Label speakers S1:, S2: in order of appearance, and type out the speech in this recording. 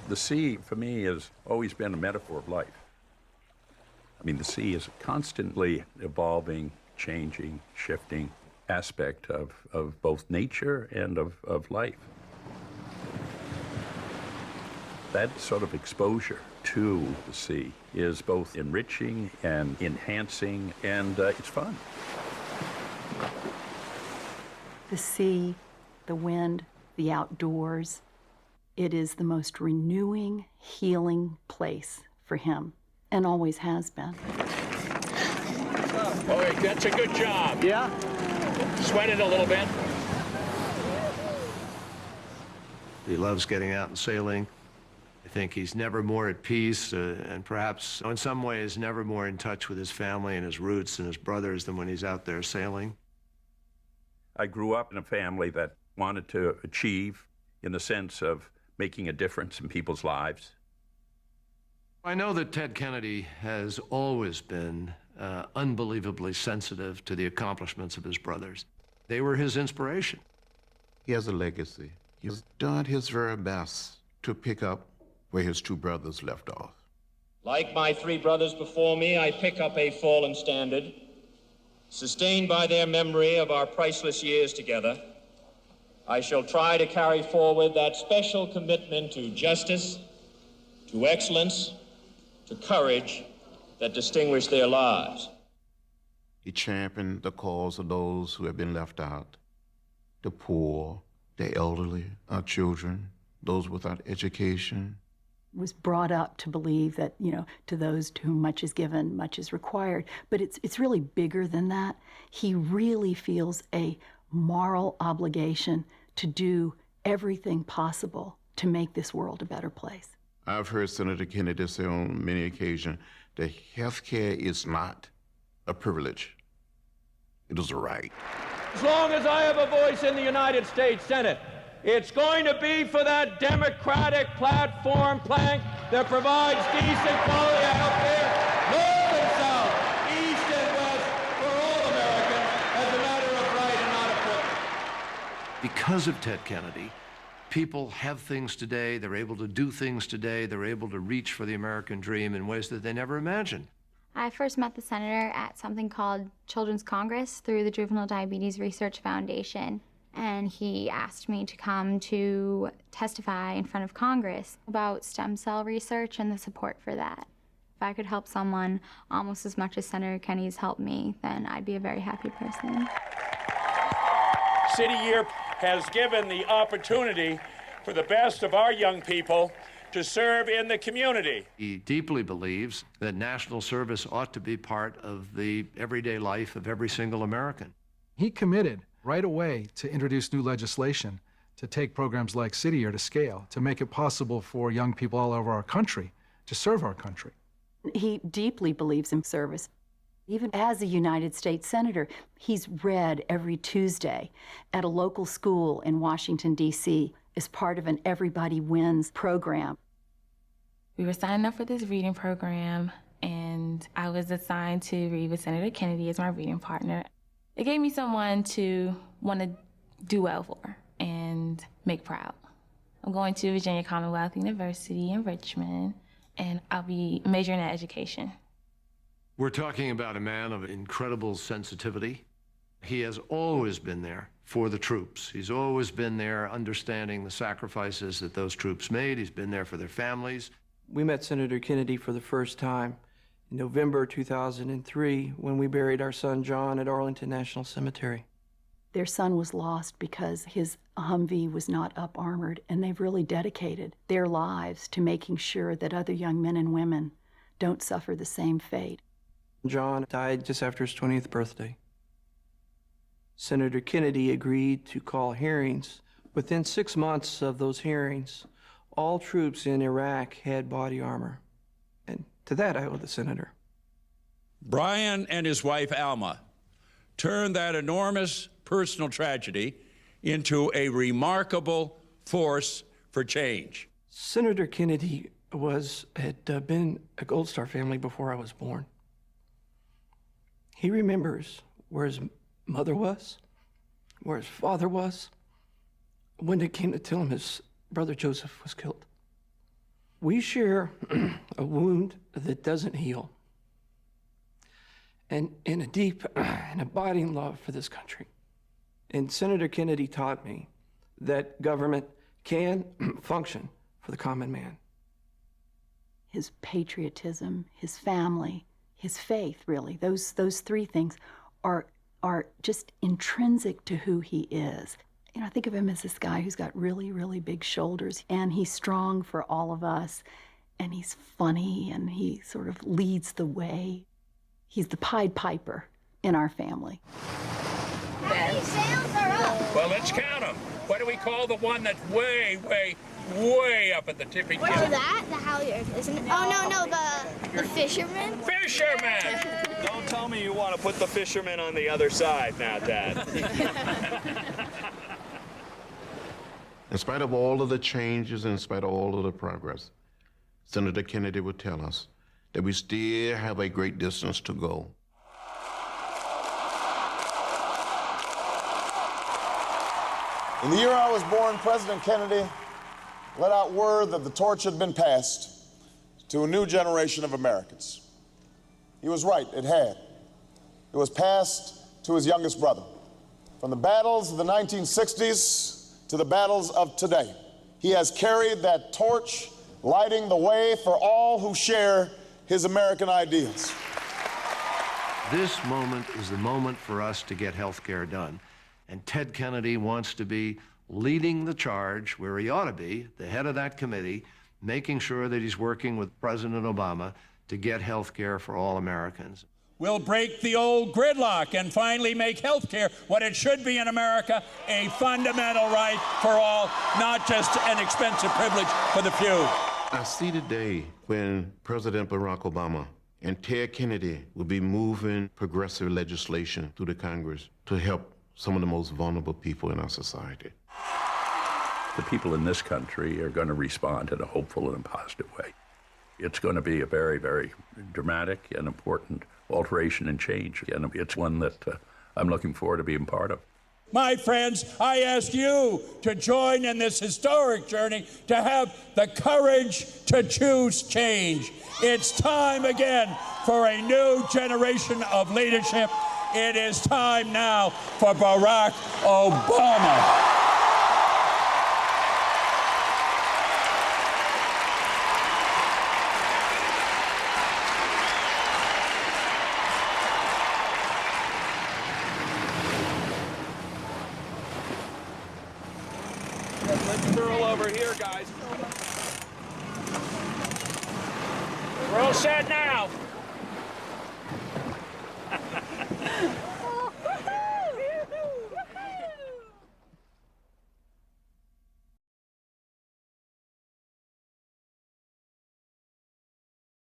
S1: The sea, for me, has always been a metaphor of life. I mean, the sea is a constantly evolving, changing, shifting aspect of both nature and of life. That sort of exposure to the sea is both enriching and enhancing, and it's fun.
S2: The sea, the wind, the outdoors, it is the most renewing, healing place for him, and always has been.
S3: All right, that's a good job.
S4: Yeah?
S3: Sweat it a little bit.
S5: He loves getting out and sailing. I think he's never more at peace, and perhaps in some ways never more in touch with his family and his roots and his brothers than when he's out there sailing.
S1: I grew up in a family that wanted to achieve in the sense of making a difference in people's lives.
S5: I know that Ted Kennedy has always been unbelievably sensitive to the accomplishments of his brothers. They were his inspiration.
S6: He has a legacy. He's done his very best to pick up where his two brothers left off.
S7: Like my three brothers before me, I pick up a fallen standard, sustained by their memory of our priceless years together. I shall try to carry forward that special commitment to justice, to excellence, to courage that distinguish their lives.
S6: He championed the cause of those who have been left out, the poor, the elderly, our children, those without education.
S2: Was brought up to believe that, to those to whom much is given, much is required. But it's really bigger than that. He really feels a moral obligation to do everything possible to make this world a better place.
S6: I've heard Senator Kennedy say on many occasions that health care is not a privilege. It is a right.
S3: As long as I have a voice in the United States Senate, it's going to be for that Democratic platform plank that provides decent quality of health care, north and south, east and west, for all Americans as a matter of right and not of privilege.
S5: Because of Ted Kennedy, people have things today, they're able to do things today, they're able to reach for the American dream in ways that they never imagined.
S8: I first met the senator at something called Children's Congress through the Juvenile Diabetes Research Foundation. And he asked me to come to testify in front of Congress about stem cell research and the support for that. If I could help someone almost as much as Senator Kennedy's helped me, then I'd be a very happy person.
S3: City Year has given the opportunity for the best of our young people to serve in the community.
S5: He deeply believes that national service ought to be part of the everyday life of every single American.
S9: He committed right away to introduce new legislation to take programs like City Year to scale, to make it possible for young people all over our country to serve our country.
S2: He deeply believes in service. Even as a United States Senator, he's read every Tuesday at a local school in Washington, D.C. as part of an Everybody Wins program.
S10: We were signing up for this reading program, and I was assigned to read with Senator Kennedy as my reading partner. It gave me someone to want to do well for and make proud. I'm going to Virginia Commonwealth University in Richmond, and I'll be majoring in education.
S5: We're talking about a man of incredible sensitivity. He has always been there for the troops. He's always been there understanding the sacrifices that those troops made. He's been there for their families.
S4: We met Senator Kennedy for the first time in November 2003 when we buried our son John at Arlington National Cemetery.
S2: Their son was lost because his Humvee was not up-armored, and they've really dedicated their lives to making sure that other young men and women don't suffer the same fate.
S4: John died just after his 20th birthday. Senator Kennedy agreed to call hearings. Within 6 months of those hearings, all troops in Iraq had body armor. And to that, I owe the senator.
S3: Brian and his wife, Alma, turned that enormous personal tragedy into a remarkable force for change.
S4: Senator Kennedy had been a Gold Star family before I was born. He remembers where his mother was, where his father was, when they came to tell him his brother Joseph was killed. We share a wound that doesn't heal, and a deep and abiding love for this country. And Senator Kennedy taught me that government can function for the common man.
S2: His patriotism, his family, his faith, really, those three things are just intrinsic to who he is. You know, I think of him as this guy who's got really, really big shoulders, and he's strong for all of us, and he's funny, and he sort of leads the way. He's the Pied Piper in our family.
S11: How many sails are up?
S1: Well, let's count them. What do we call the one that's way, way, way up at the tippy
S11: What's
S1: top?
S11: that? The halyard, isn't it? Oh, no, the fisherman?
S1: Fisherman!
S12: Don't tell me you want to put the fisherman on the other side now, Dad.
S6: In spite of all of the changes, in spite of all of the progress, Senator Kennedy would tell us that we still have a great distance to go.
S13: In the year I was born, President Kennedy let out word that the torch had been passed to a new generation of Americans. He was right, it had. It was passed to his youngest brother. From the battles of the 1960s to the battles of today, he has carried that torch, lighting the way for all who share his American ideals.
S5: This moment is the moment for us to get health care done. And Ted Kennedy wants to be leading the charge where he ought to be, the head of that committee, making sure that he's working with President Obama to get health care for all Americans.
S3: We'll break the old gridlock and finally make health care what it should be in America, a fundamental right for all, not just an expensive privilege for the few.
S6: I see the day when President Barack Obama and Ted Kennedy will be moving progressive legislation through the Congress to help some of the most vulnerable people in our society.
S1: The people in this country are going to respond in a hopeful and positive way. It's going to be a very, very dramatic and important alteration and change, and it's one that I'm looking forward to being part of.
S3: My friends, I ask you to join in this historic journey, to have the courage to choose change. It's time again for a new generation of leadership. It is time now for Barack Obama.
S12: Let's curl over here, guys.
S3: We're all set now.